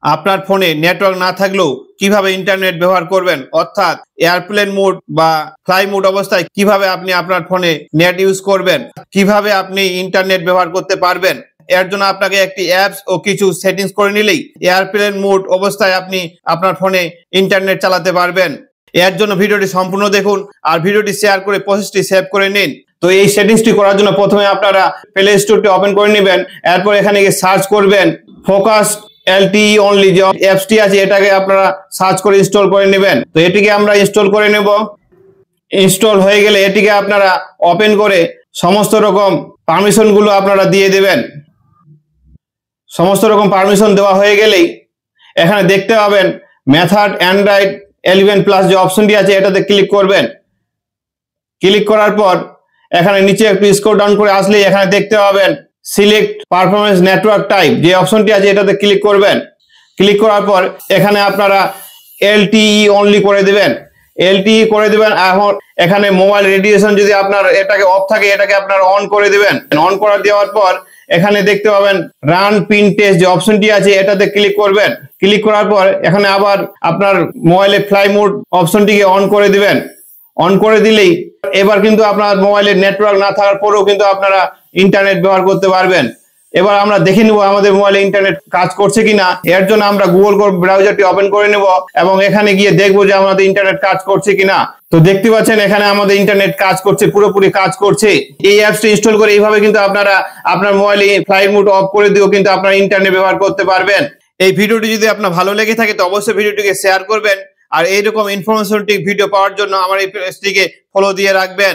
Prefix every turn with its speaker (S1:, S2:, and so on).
S1: আপনার ফোনে নেটওয়ার্ক না থাকলেও কিভাবে ইন্টারনেট ব্যবহার করবেন, অর্থাৎ এয়ারপ্লেন মোড বা ফ্লাই মোড অবস্থায় কিভাবে আপনি আপনার ফোনে নেট ইউজ করবেন, কিভাবে আপনি ইন্টারনেট ব্যবহার করতে পারবেন। এর জন্য আপনাকে একটি অ্যাপস ও কিছু সেটিংস করে নিলেই এয়ারপ্লেন মোড অবস্থায় আপনি আপনার ফোনে ইন্টারনেট চালাতে পারবেন। এর জন্য ভিডিওটি সম্পূর্ণ দেখুন আর ভিডিওটি শেয়ার করে প্রসেসটি সেভ করে নিন। তো এই সেটিংসটি করার জন্য প্রথমে আপনারা প্লে স্টোরটি ওপেন করে নেবেন। এরপর এখানে গিয়ে সার্চ করবেন ফোকাস LTE অনলি, যে অ্যাপসটি আছে এটাকে আপনারা সার্চ করে ইনস্টল করে নেবেন। তো এটিকে আমরা ইনস্টল করে নেব। ইনস্টল হয়ে গেলে এটিকে আপনারা ওপেন করে সমস্ত রকম পারমিশনগুলো আপনারা দিয়ে দেবেন। সমস্ত রকম পারমিশন দেওয়া হয়ে গেলেই এখানে দেখতে পাবেন মেথড অ্যান্ড্রয়েড 11+ যে অপশনটি আছে এটাতে ক্লিক করবেন। ক্লিক করার পর এখানে নিচে একটু স্ক্রল ডাউন করে আসলেই এখানে দেখতে পাবেন সিলেক্ট পারফরমেন্স নেটওয়ার্ক টাইপ যে অপশনটি আছে এটাতে ক্লিক করবেন। ক্লিক করার পর এখানে আপনারা LTE অনলি করে দেবেন। LTE করে দেবেন। এখন এখানে মোবাইল রেডিয়েশন যদি আপনার এটাকে অফ থাকে এটাকে আপনারা অন করে দেবেন। অন করে দেওয়ার পর এখানে দেখতে পাবেন রান পিন টেস্ট যে অপশনটি আছে এটাতে ক্লিক করবেন। ক্লিক করার পর এখানে আবার আপনার মোবাইলে ফ্লাই মোড অপশনটিকে অন করে দিবেন। অন করে দিলেই এবার কিন্তু আপনার মোবাইলে নেটওয়ার্ক না থাকার পরেও কিন্তু আপনারা ইন্টারনেট ব্যবহার করতে পারবেন। এবার আমরা দেখে নেব আমাদের মোবাইলে ইন্টারনেট কাজ করছে কিনা। এর জন্য আমরা গুগল ক্রোম ব্রাউজারটি ওপেন করে নেব এবং এখানে গিয়ে দেখবো যে আমাদের ইন্টারনেট কাজ করছে কিনা। তো দেখতে পাচ্ছেন এখানে আমাদের ইন্টারনেট কাজ করছে, পুরোপুরি কাজ করছে। এই অ্যাপসটি ইনস্টল করে এইভাবে কিন্তু আপনারা আপনার মোবাইলে ফ্লাইট মোড অফ করে দিয়েও কিন্তু আপনারা ইন্টারনেট ব্যবহার করতে পারবেন। এই ভিডিওটি যদি আপনার ভালো লেগে থাকে তো অবশ্যই ভিডিওটিকে শেয়ার করবেন আর এইরকম ইনফরমেশনটিক ভিডিও পাওয়ার জন্য আমার এই পেজটিকে ফলো দিয়ে রাখবেন।